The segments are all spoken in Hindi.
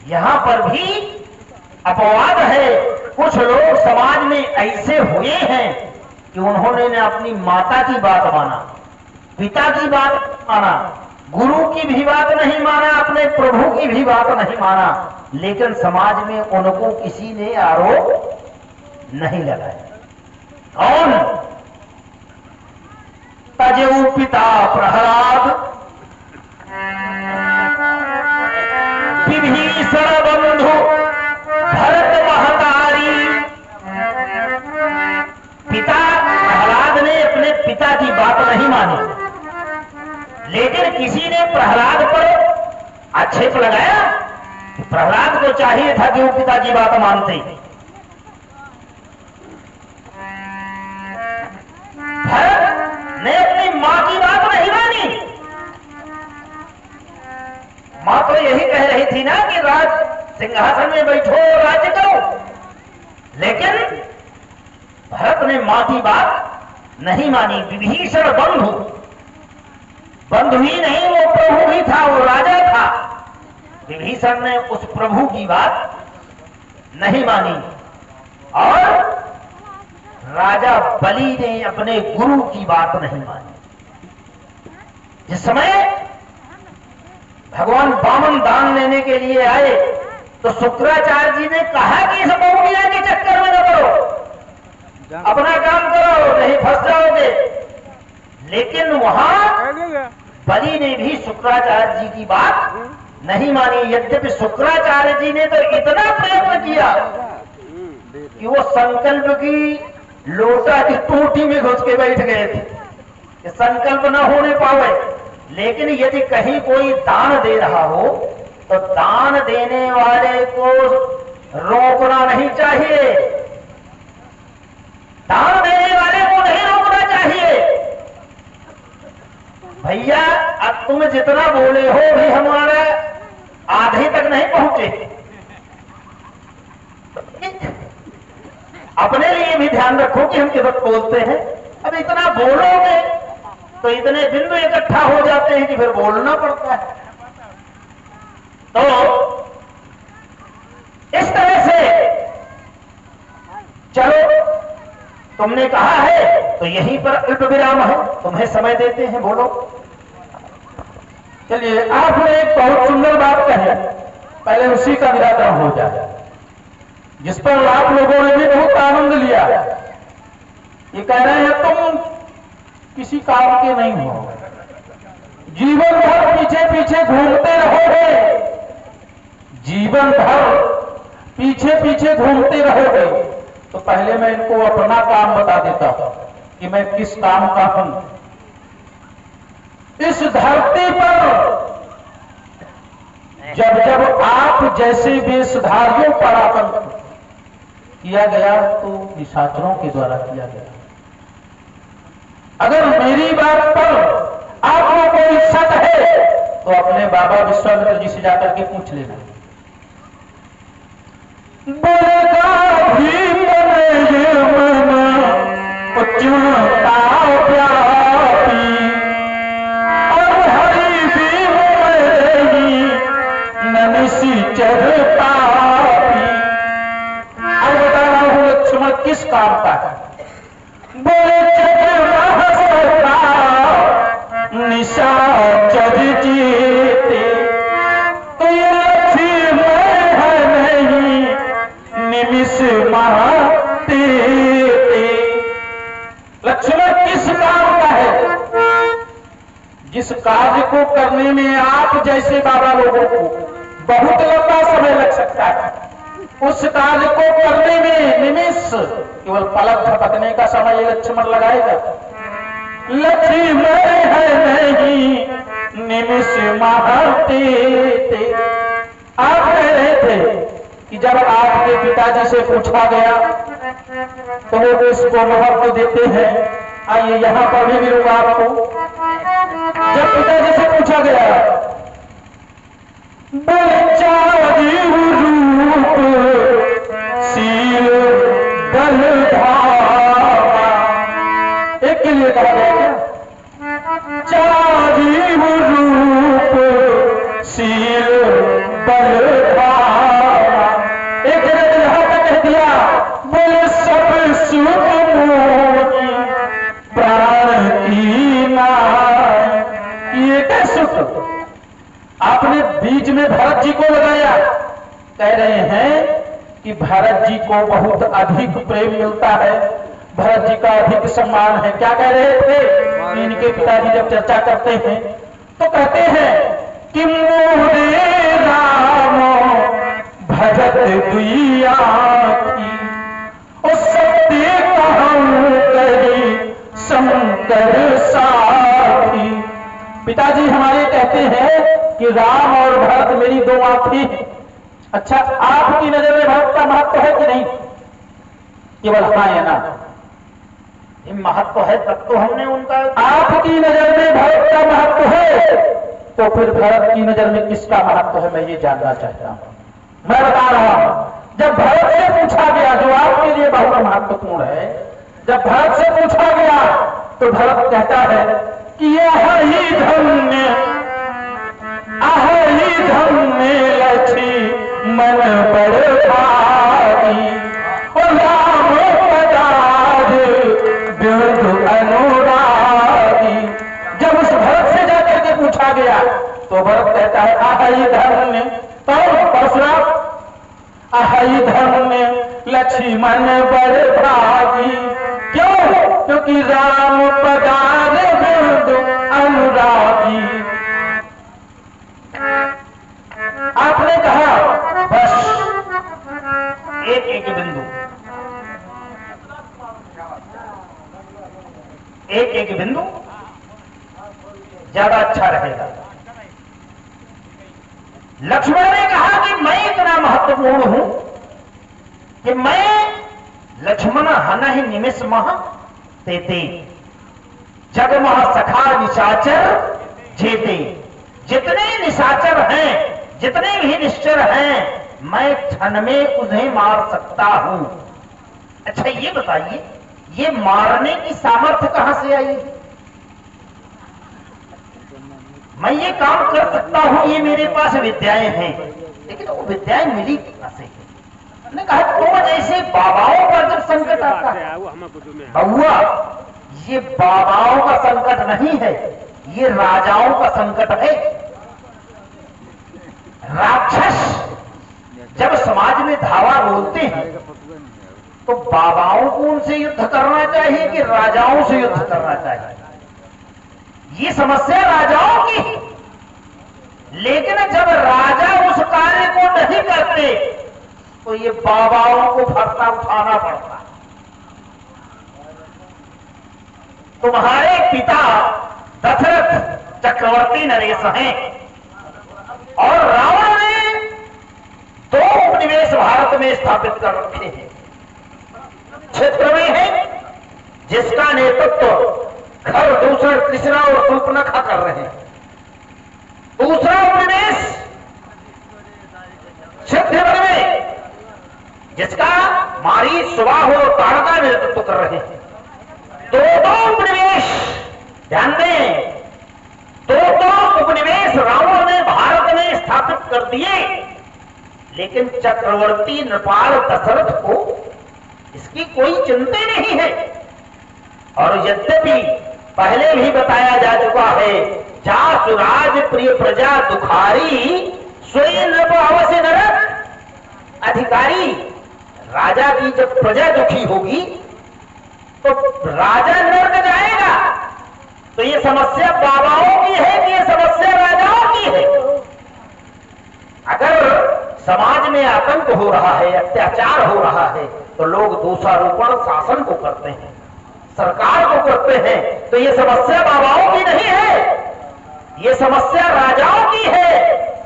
यहां पर भी अपवाद है। कुछ लोग समाज में ऐसे हुए हैं कि उन्होंने अपनी माता की बात माना, पिता की बात माना, गुरु की भी बात नहीं माना, अपने प्रभु की भी बात नहीं माना, लेकिन समाज में उनको किसी ने आरोप नहीं लगाया। कौन? तजेऊ पिता प्रहलाद, विभीषण बंधु भरत महतारी। पिता प्रहलाद ने अपने पिता की बात नहीं मानी, लेकिन किसी ने प्रहलाद पर आक्षेप लगाया। प्रहलाद को चाहिए था कि वो पिता की बात मानते। भरत ने अपनी मां की बात नहीं मानी। मां तो यही कह रही थी ना कि राज सिंहासन में बैठो, राज्य करो, लेकिन भरत ने मां की बात नहीं मानी। विभीषण बंधु, बंधु ही नहीं वो प्रभु भी था, वो राजा था। विभीषण ने उस प्रभु की बात नहीं मानी और राजा बलि ने अपने गुरु की बात नहीं मानी। जिस समय भगवान वामन दान लेने के लिए आए तो शुक्राचार्य जी ने कहा कि इस बहुड़िया के चक्कर में न पड़ो, अपना काम करो, नहीं फंस जाओगे। लेकिन वहां बलि ने भी शुक्राचार्य जी की बात नहीं मानी। यद्यपि शुक्राचार्य जी ने तो इतना प्रयत्न किया कि वो संकल्प की लोटा की टूटी में घुस के बैठ गए थे कि संकल्प न होने पावे। लेकिन यदि कहीं कोई दान दे रहा हो तो दान देने वाले को रोकना नहीं चाहिए, दान देने वाले को नहीं रोकना चाहिए। भैया अब तुम जितना बोले हो भी हमारा आधे तक नहीं पहुंचे। अपने लिए भी ध्यान रखो कि हम किधर बोलते हैं। अब इतना बोलोगे तो इतने बिंदु इकट्ठा हो जाते हैं कि फिर बोलना पड़ता है। तो इस तरह से चलो, तुमने कहा है तो यहीं पर अल्प विराम है, तुम्हें समय देते हैं, बोलो। चलिए, आपने एक बहुत सुंदर बात कही, पहले उसी का निराकरण हो जाए, जिस पर आप लोगों ने भी बहुत आनंद लिया। ये कह रहे हैं तुम किसी काम के नहीं हो, जीवन भर पीछे पीछे घूमते रहोगे, जीवन भर पीछे पीछे घूमते रहोगे। तो पहले मैं इनको अपना काम बता देता हूं कि मैं किस काम का हूं। इस धरती पर जब जब आप जैसे वेशधारियों पर आतंक किया गया तो निशाचरों के द्वारा किया गया। अगर मेरी बात पर आपको कोई शक है तो अपने बाबा विश्वामित्र जी से जाकर के पूछ लेना। बोलेगा भीम ये मन उच्चता व्यापी और हरि भीम मेरी ननिसी चढ़ पापी। अब बता रहा हूं लक्ष्मण किस काम का है। बोले निशाचर जीते तो ये लक्ष्मण है नहीं निमिष मारते। लक्ष्मण किस काम का है? जिस कार्य को करने में आप जैसे बाबा लोगों को बहुत लंबा समय लग सकता है, उस कार्य को करने में निमिष, केवल पलक झपकने का समय लक्ष्मण लगाएगा। लक्ष्मण है नहीं निमिष मारते थे। आप कह रहे थे कि जब आपके पिताजी से पूछा गया तो वो इसको महत्व देते हैं। आइए यहां पर भी मिलूंगा आपको। जब पिताजी से पूछा गया बलचारी रूप शील बलधामा, एक के लिए कहा गया क्या? चारी रूप शील बलधामा आपने बीच में भरत जी को लगाया। कह रहे हैं कि भरत जी को बहुत अधिक प्रेम मिलता है, भरत जी का अधिक सम्मान है। क्या कह रहे थे? इनके पिताजी जब चर्चा करते हैं तो कहते हैं कि मोरे राम भरत दुइया की उस सत्य कहूं करी शंकर साथी। पिताजी हमारे कहते हैं कि राम और भरत मेरी दो आंखें हैं। अच्छा, आपकी नजर में भरत का महत्व है कि नहीं? केवल हाँ या ना? महत्व है तब तो हमने उनका। आपकी नजर में भरत का महत्व है तो फिर भरत की नजर में किसका महत्व है, मैं ये जानना चाहता हूं। मैं बता रहा हूं, जब भरत से पूछा गया, जो आपके लिए बहुत महत्वपूर्ण है, जब भरत से पूछा गया तो भरत कहता है कि यह ही धन्य लक्ष्मी मन बड़ भाई और राम पदार बिंदु अनुरागी। जब उस भरत से जाकर के पूछा गया तो भरत कहता है आहई धन्य, तो परशुराम आहई धन्य लक्ष्मण बड़ भागी। क्यों? क्योंकि राम पदार बिंदु अनुरागी। आपने कहा बस एक एक बिंदु, एक एक बिंदु ज्यादा अच्छा रहेगा। लक्ष्मण ने कहा कि मैं इतना महत्वपूर्ण हूं कि मैं लक्ष्मण हन ही निमिष मह तेते जग मह सखा निशाचर जेते। जितने निशाचर हैं, जितने भी निश्चर हैं, मैं क्षण में उन्हें मार सकता हूं। अच्छा ये बताइए, ये मारने की सामर्थ्य कहां से आई? मैं ये काम कर सकता हूं, ये मेरे पास विद्याएं हैं, लेकिन वो विद्याएं मिली कहां से? हमने कहा तो जैसे बाबाओं पर जब संकट आता है, बउआ, ये बाबाओं का संकट नहीं है, ये राजाओं का संकट है। राक्षस जब समाज में धावा बोलते हैं तो बाबाओं को उनसे युद्ध करना चाहिए कि राजाओं से युद्ध करना चाहिए? ये समस्या राजाओं की है। लेकिन जब राजा उस कार्य को नहीं करते तो ये बाबाओं को फरता उठाना पड़ता। तुम्हारे पिता दशरथ चक्रवर्ती नरेश हैं और रावण ने 2 उपनिवेश भारत में स्थापित कर रखे हैं। क्षेत्र में है जिसका नेतृत्व खर, दूसर, कृष्णा और शूर्पणखा कर रहे हैं। दूसरा उपनिवेश क्षेत्रफल में जिसका मारी, सुबाह और ताड़का नेतृत्व कर रहे हैं। 2 उपनिवेश, ध्यान दें, 2 उपनिवेश रावण ने भारत में स्थापित कर दिए, लेकिन चक्रवर्ती नृपाल दशरथ को इसकी कोई चिंता नहीं है। और यद्यपि पहले भी बताया जा चुका है, जा सुराज प्रिय प्रजा दुखारी सोई नृप अवश्य नरक। अधिकारी, राजा की जब प्रजा दुखी होगी तो राजा नरक जाएगा। तो ये समस्या बाबाओं की है कि ये समस्या राजाओं की है? अगर समाज में आतंक हो रहा है, अत्याचार हो रहा है, तो लोग दोषारोपण शासन को करते हैं, सरकार को करते हैं। तो ये समस्या बाबाओं की नहीं है, ये समस्या राजाओं की है।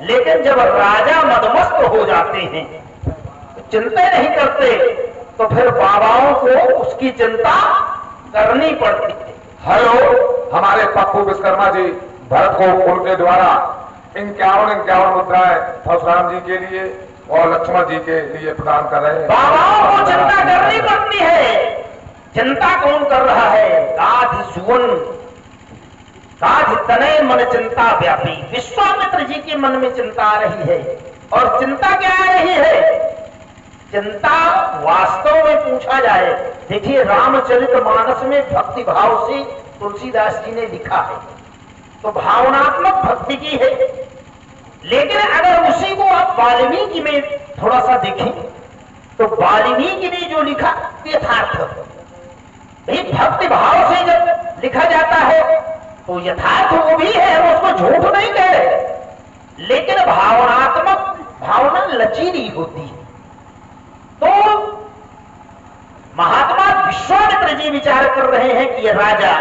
लेकिन जब राजा मदमस्त हो जाते हैं, तो चिंता नहीं करते, तो फिर बाबाओं को उसकी चिंता करनी पड़ती है। हेलो, हमारे पप्पू विश्वकर्मा जी भरत को उनके द्वारा 51 मुद्राएं परशुराम जी के लिए और लक्ष्मण जी के लिए प्रदान कर रहे हैं। बाबाओं को चिंता करनी पड़ती है। चिंता कौन कर रहा है? गाध सुवन, गाध तनय मन चिंता व्यापी। विश्वामित्र जी के मन में चिंता आ रही है। और चिंता क्या आ रही है? चिंता वास्तव में पूछा जाए, देखिए रामचरितमानस में भक्ति भाव से तुलसीदास जी ने लिखा है, तो भावनात्मक भक्ति की है। लेकिन अगर उसी को आप वाल्मीकि में थोड़ा सा देखें तो वाल्मीकि ने जो लिखा यथार्थ, भाई भक्ति भाव से जब लिखा जाता है तो यथार्थ वो भी है, हम उसको झूठ नहीं कह रहे, लेकिन भावनात्मक भावना लचीली होती है। तो महात्मा विश्वामित्र जी विचार कर रहे हैं कि यह राजा